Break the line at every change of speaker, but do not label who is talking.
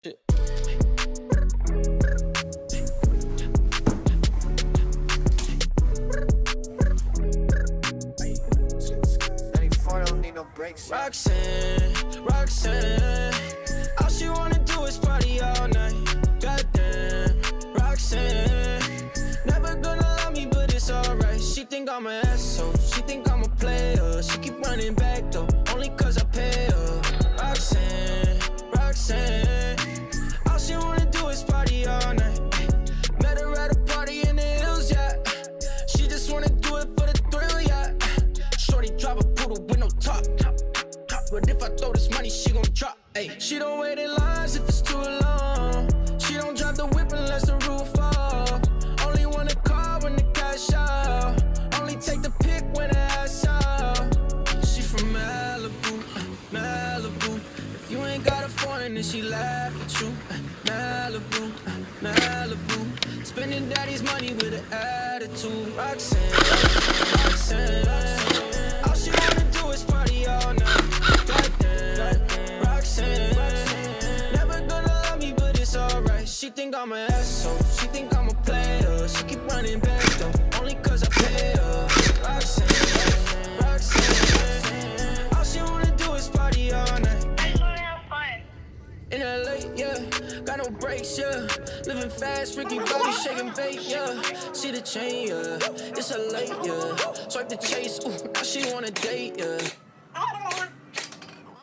Shit.
Don't need no breaks.
Roxanne, all she wanna do is party all night. Goddamn, Roxanne, never gonna love me, but it's alright. She think I'm an asshole, she think I'm a player. She keep running back though, only cause I pay her. Roxanne, all she wanna do is party all night. Met her at a party in the hills, yeah. She just wanna do it for the thrill, yeah. Shorty drive a poodle with no top. But if I throw this money, she gon' drop. Ay. She don't wait in lines if it's too long. She don't drive the whip unless the roof fall. Only want a car when the cash out. Only take the pic when the ass out. She from Malibu, Malibu. If you ain't got a foreign, then she laugh at you. Malibu, Malibu. Spending daddy's money with an attitude. Roxanne, all she wanna do is party all night. Roxanne, never gonna love me, but it's alright. She think I'm an asshole, she think I'm a player. She keep running back though, only cause I pay her. Roxanne, all she wanna do is party all night.
I just wanna have fun.
In LA, yeah, got no brakes, yeah. Living fast, Ricky Bobby shaking bait, yeah. See the chain, yeah, it's a late, yeah. Swipe the chase, ooh, now she wanna date, yeah.